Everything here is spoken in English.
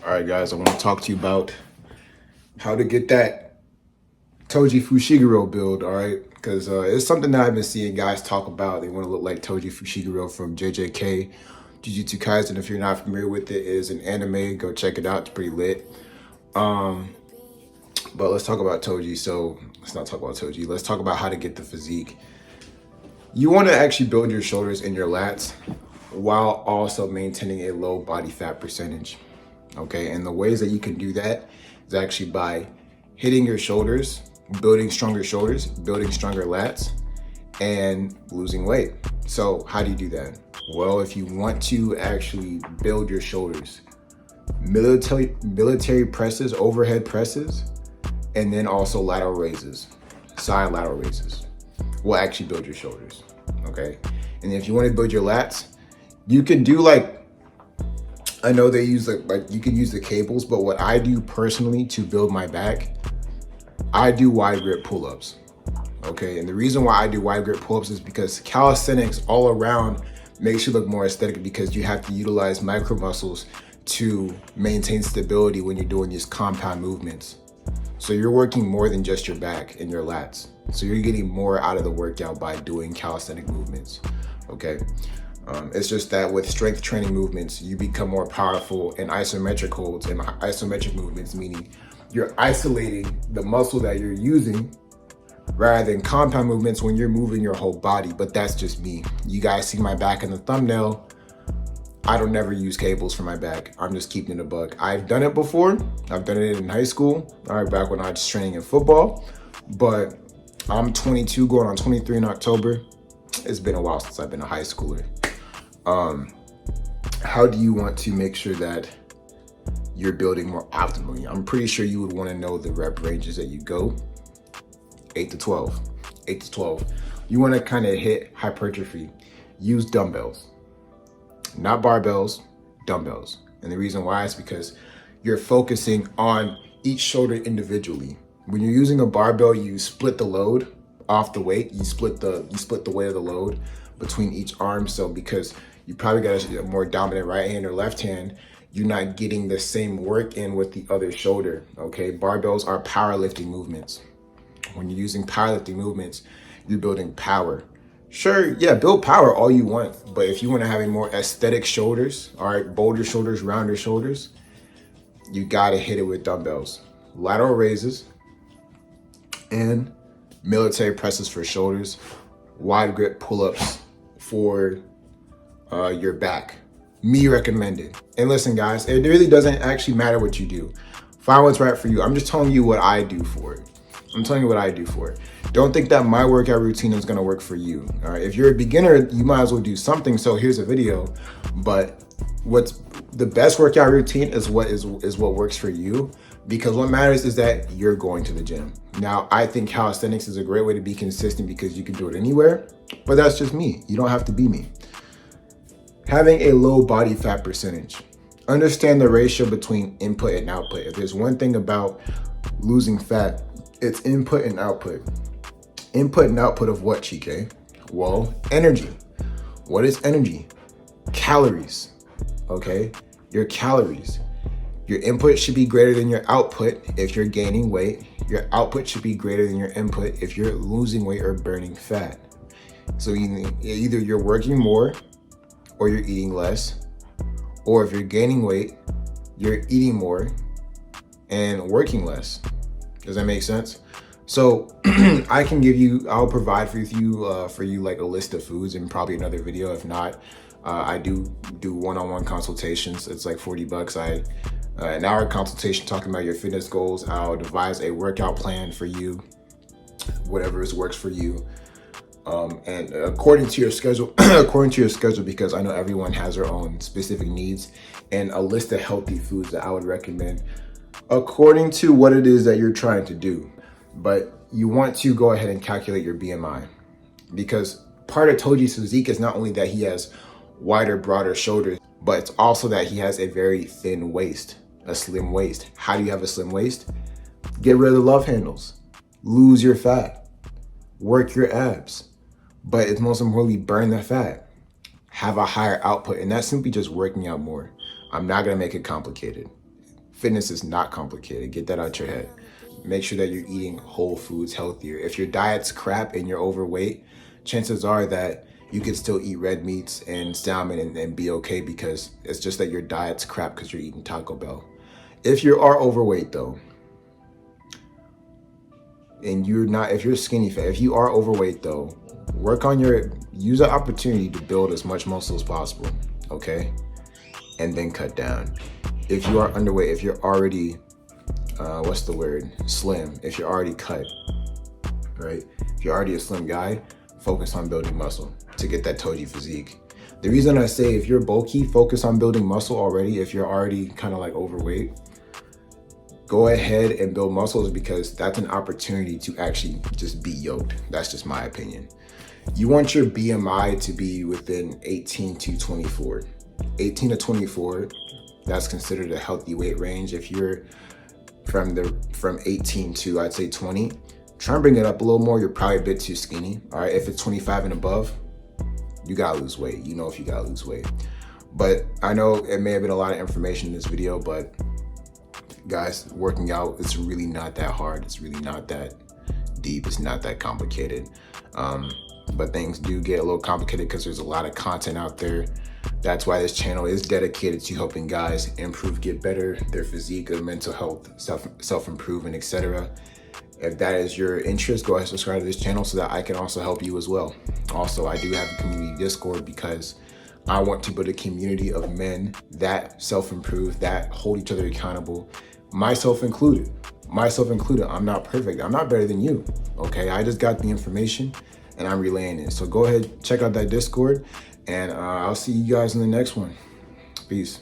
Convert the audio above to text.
All right, guys, I want to talk to you about how to get that Toji Fushiguro build, all right? Because it's something that I've been seeing guys talk about. They want to look like Toji Fushiguro from JJK. Jujutsu Kaisen, if you're not familiar with it, is an anime. Go check it out. It's pretty lit. But let's talk about Toji. So let's not talk about Toji. Let's talk about how to get the physique. You want to actually build your shoulders and your lats while also maintaining a low body fat percentage. Okay, and the ways that you can do that is actually by hitting your shoulders, building stronger lats, and losing weight. So how do you do that? Well, if you want to actually build your shoulders, military presses, overhead presses, and then also lateral raises, side lateral raises will actually build your shoulders, okay? And if you want to build your lats, you can do I know they use like you can use the cables, but what I do personally to build my back, I do wide grip pull-ups, okay? And the reason why I do wide grip pull-ups is because calisthenics all around makes you look more aesthetic because you have to utilize micro muscles to maintain stability when you're doing these compound movements. So you're working more than just your back and your lats. So you're getting more out of the workout by doing calisthenic movements, okay? It's just that with strength training movements, you become more powerful in isometric holds and isometric movements, meaning you're isolating the muscle that you're using rather than compound movements when you're moving your whole body. But that's just me. You guys see my back in the thumbnail. I don't never use cables for my back. I'm just keeping it a buck. I've done it before. I've done it in high school, all right, back when I was training in football. But I'm 22, going on 23 in October. It's been a while since I've been a high schooler. How do you want to make sure that you're building more optimally? I'm pretty sure you would want to know the rep ranges that you go, 8 to 12. You want to kind of hit hypertrophy. Use dumbbells, not barbells, dumbbells. And the reason why is because you're focusing on each shoulder individually. When you're using a barbell, you split the load off the weight. You split the weight of the load between each arm. So because you probably got a more dominant right hand or left hand, you're not getting the same work in with the other shoulder, okay? Barbells are powerlifting movements. When you're using powerlifting movements, you're building power. Sure, yeah, build power all you want, but if you want to have a more aesthetic shoulders, all right, bolder shoulders, rounder shoulders, you got to hit it with dumbbells, lateral raises, and military presses for shoulders, wide grip pull-ups for your back. Me recommended. And listen, guys, it really doesn't actually matter what you do. Find what's right for you. I'm just telling you what I do for it. Don't think that my workout routine is gonna work for you. All right. If you're a beginner, you might as well do something. So here's a video. But what's the best workout routine is what works for you, because what matters is that you're going to the gym. Now, I think calisthenics is a great way to be consistent because you can do it anywhere, but that's just me. You don't have to be me. Having a low body fat percentage. Understand the ratio between input and output. If there's one thing about losing fat, it's input and output. Input and output of what, Chike? Well, energy. What is energy? Calories, okay? Your calories. Your input should be greater than your output if you're gaining weight. Your output should be greater than your input if you're losing weight or burning fat. So either you're working more or you're eating less, or if you're gaining weight, you're eating more and working less. Does that make sense? So I'll provide for you like a list of foods in probably another video. If not, I do one-on-one consultations. It's like $40. An hour consultation talking about your fitness goals. I'll devise a workout plan for you, whatever works for you. And according to your schedule, because I know everyone has their own specific needs, and a list of healthy foods that I would recommend according to what it is that you're trying to do. But you want to go ahead and calculate your BMI, because part of Toji's physique is not only that he has wider, broader shoulders, but it's also that he has a very thin waist, a slim waist. How do you have a slim waist? Get rid of the love handles, lose your fat, work your abs. But it's most importantly, burn the fat, have a higher output. And that's simply just working out more. I'm not gonna make it complicated. Fitness is not complicated. Get that out your head. Make sure that you're eating whole foods, healthier. If your diet's crap and you're overweight, chances are that you can still eat red meats and salmon and be okay, because it's just that your diet's crap because you're eating Taco Bell. If you are overweight though, and if you're skinny fat, if you are overweight though, use the opportunity to build as much muscle as possible, okay? And then cut down. If you are underweight, if you're already, slim, if you're already cut, right? If you're already a slim guy, focus on building muscle to get that Toji physique. The reason I say if you're bulky, focus on building muscle already. If you're already kind of like overweight, go ahead and build muscles, because that's an opportunity to actually just be yoked. That's just my opinion. You want your BMI to be within 18 to 24. 18 to 24, that's considered a healthy weight range. If you're from 18 to, I'd say 20, try and bring it up a little more. You're probably a bit too skinny. All right, if it's 25 and above, you gotta lose weight. You know if you gotta lose weight. But I know it may have been a lot of information in this video, but guys, working out, it's really not that hard. It's really not that deep. It's not that complicated. But things do get a little complicated because there's a lot of content out there. That's why this channel is dedicated to helping guys improve, get better, their physique, their mental health, self-improvement, etc. If that is your interest, go ahead and subscribe to this channel so that I can also help you as well. Also, I do have a community Discord because I want to build a community of men that self-improve, that hold each other accountable, myself included. I'm not perfect. I'm not better than you, okay? I just got the information and I'm relaying it. So go ahead, check out that Discord, and I'll see you guys in the next one. Peace.